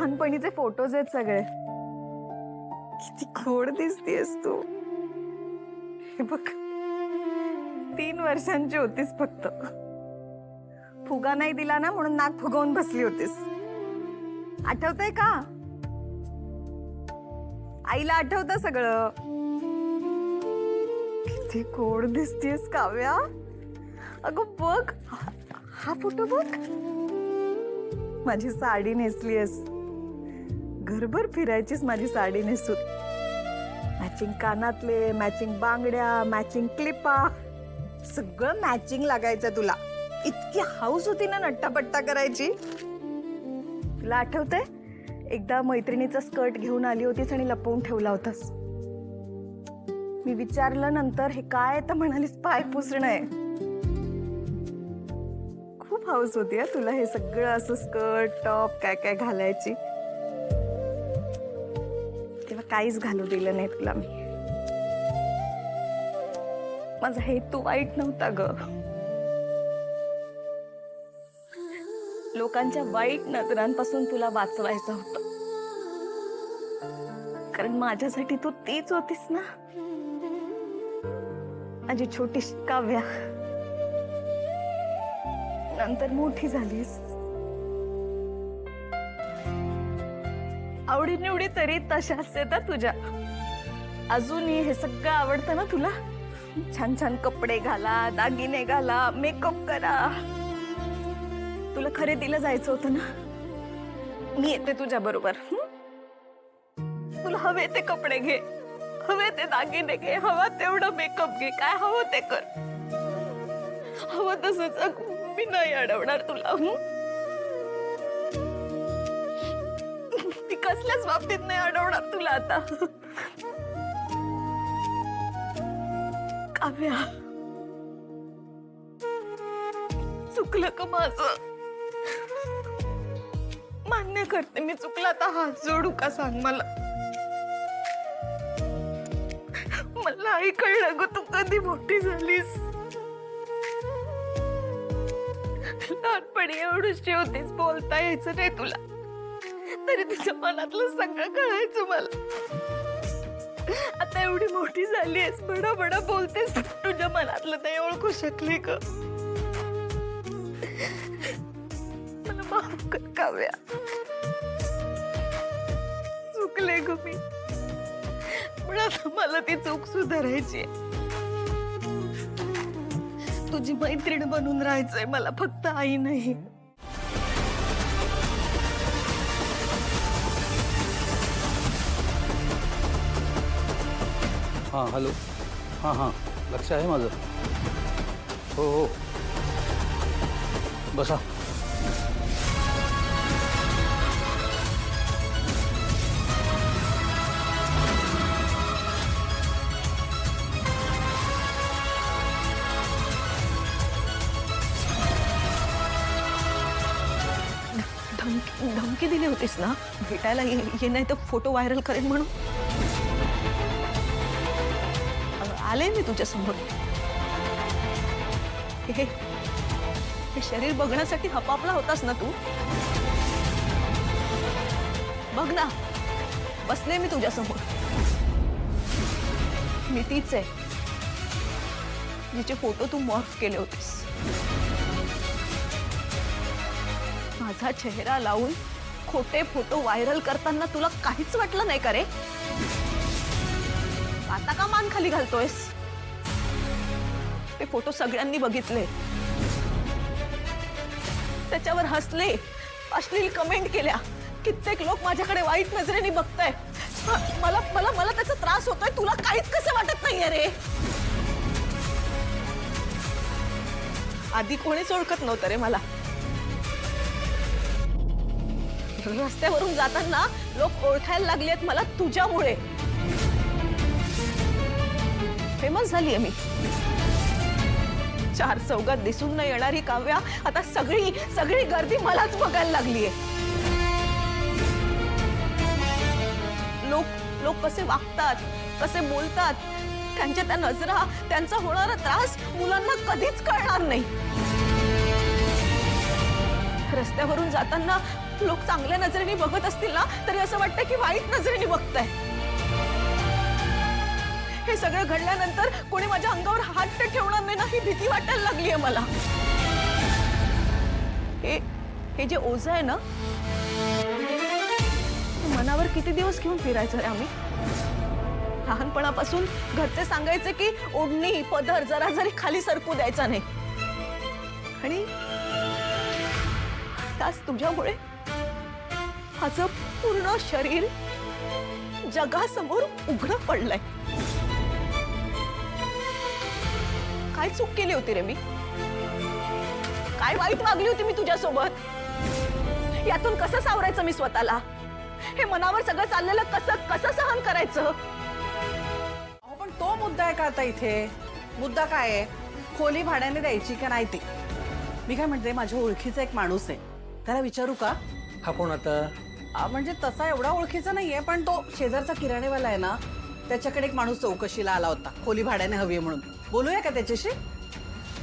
लहानपणीचे फोटोज आहेत सगळे. किती खोड दिसतेस तू. हे बघ, 3 वर्षांची होतीस फक्त. फुगा नाही दिला ना म्हणून नाक फुगवून बसली होतीस. आठवतंय का? आईला आठवतं सगळं. किती खोड दिसतेस काव्या. अगं बघ, हा फोटो बघ. माझी साडी नेसलीस, घरभर फिरायचीस माझी साडी नेसून. मॅचिंग कानातले, मॅचिंग बांगड्या, मॅचिंग क्लिपा, सगळं मॅचिंग लागायचं तुला. इतकी हाऊस होती ना नट्टापट्टा करायची. तुला आठवतंय, एकदा मैत्रिणीचा स्कर्ट घेऊन आली होतीस आणि लपवून ठेवला होतास. मी विचारलं नंतर हे काय, तर म्हणालीस पाय पुसणं आहे. खूप हाऊस होती हा तुला हे सगळं असं स्कर्ट टॉप काय काय घालायची. तेव्हा काहीच घालू दिलं नाही तुला मी. माझा हेतू वाईट नव्हता ग. लोकांच्या वाईट नजरांपासून तुला वाचवायचं होतं. कारण माझ्यासाठी तू तीच होतीस ना, माझी छोटीशी काव्या. नंतर मोठी झालीस. आवडीनिवडी तरी तशाच येतात तुझ्या. अजूनही हे सगळं आवडतं ना तुला. छान छान कपडे घाला, दागिने घाला, मेकअप करा. तुला खरेदीला जायचं होतं ना, मी येते तुझ्या बरोबर. तुला हवे ते कपडे घे, हवे ते दागिने घे, हवा तेवढं मेकअप घे, काय हवं ते कर. हवं तसंच, मी नाही अडवणार तुला. ती कसल्याच बाबतीत नाही अडवणार तुला आता. काव्या, चुकलं का माझं? मान्य करते मी चुकलं. आता हात जोडू का सांग मला. मला आई कळलं ग, तू कधी मोठी झालीस. लहानपणी एवढीशी होतीस, बोलता यायचं नाही तुला, तरी तुझ्या मनातलं सगळं कळायचं मला. आता एवढी मोठी झालीस, बडा बडा बोलतेस, तुझ्या मनातलं नाही ओळखू शकले ग. मला माफ कर काव्या. चुकले ग मी, पण आता मला ती चूक सुधारायची. तुझी मैत्रीण बनून राहायचंय मला, फक्त आई नाही. हां हॅलो. हां हां, लक्ष आहे माझं. हो हो, बसा. धमकी दिली होतीस ना, भेटायला ये नाही तर फोटो व्हायरल करेन म्हणून. आले मी तुझ्या समोर. हे शरीर बघण्यासाठी हपापला होतास ना तू. बघ ना, बसले मी तुझ्या समोर. मी तीच आहे जिचे फोटो तू मॉर्फ केले होतेस. माझा चेहरा लावून खोटे फोटो व्हायरल करताना तुला काहीच वाटलं नाही का रे? आता का मान खाली घालतोयस? ते फोटो सगळ्यांनी बघितले, त्याच्यावर हसले, अश्लील कमेंट केल्या. कित्येक लोक माझ्याकडे वाईट नजरेने बघतायत. मला मला मला त्याचा त्रास होतोय, तुला काहीच कसं वाटत नाहीये रे? आधी कोणीच ओळखत नव्हतं रे मला. रस्त्यावरून जाताना लोक ओळखायला लागलेत मला तुझ्यामुळे. फेमस झालीये मी. 4 चौघात दिसून न येणारी काव्या आता सगळी गर्दी मलाच बघायला लागलीये. लोक कसे वागतात, कसे बोलतात, त्यांच्या त्या नजरा, त्यांचा होणारा त्रास मुलांना कधीच कळणार नाही. रस्त्यावरून जाताना लोक चांगल्या नजरेने बघत असतील ना तरी असं वाटतं की वाईट नजरेने बघताय. हे सगळं घडल्यानंतर कोणी माझ्या अंगावर हात तर ठेवणार नाही ना ही भीती वाटायला लागलीये मला. हे जे ओझं आहे ना मनावर किती दिवस घेऊन फिरायचं रे आम्ही. लहानपणापासून घरचे सांगायचे की ओढणी पदर जरा जरी खाली सरकू द्यायचा नाही. आणि त्याच तुझ्यामुळे माझं पूर्ण शरीर जगासमोर उघडं पडलंय. काय चूक केली होती रे मी. काय वाईट वागली होती मी तुझ्यासोबत. यातून कसं सावरायचं मी स्वतःला. हे मनावर सगळं चाललेलं कसं कसं सहन करायचं. पण तो मुद्दा आहे का आता इथे. मुद्दा काय आहे खोली भाड्याने द्यायची का नाही ते. मी काय म्हणते माझ्या ओळखीचा एक माणूस आहे त्याला विचारू का. हा कोण आता. म्हणजे तसा एवढा ओळखीचा नाहीये पण तो शेजारचा किराणेवाला आहे ना त्याच्याकडे एक माणूस चौकशीला आला होता खोली भाड्याने हवी आहे म्हणून. बोलूया का त्याच्याशी.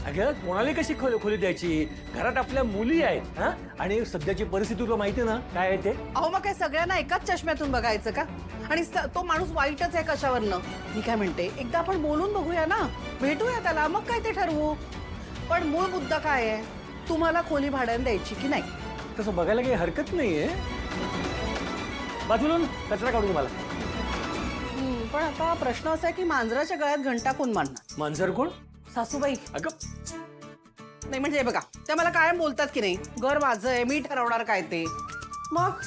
अगं कोणाला कशी खोली द्यायची. घरात आपल्या मुली आहेत हा आणि सध्याची परिस्थिती तुला माहिती ना काय आहे ते. अहो मग काय सगळ्यांना एकाच चष्म्यातून बघायचं का. आणि तो माणूस वाईटच आहे कशावरनं. मी काय म्हणते एकदा आपण बोलून बघूया ना. भेटूया त्याला मग काय ते ठरवू. पण मूळ मुद्दा काय आहे तुम्हाला खोली भाड्याने द्यायची की नाही. तसं बघायला काही हरकत नाहीये. बाजूला कचरा काढून मला. पण आता प्रश्न असा आहे की मांजराच्या गळ्यात घंटा कोण मारणार. मांजर कोण. सासूबाई. अगं नाही म्हणजे बघा त्या मला कायम बोलतात की नाही घर माझं आहे मी ठरवणार काय ते. मग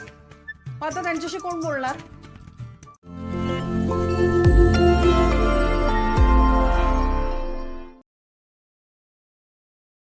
आता त्यांच्याशी कोण बोलणार.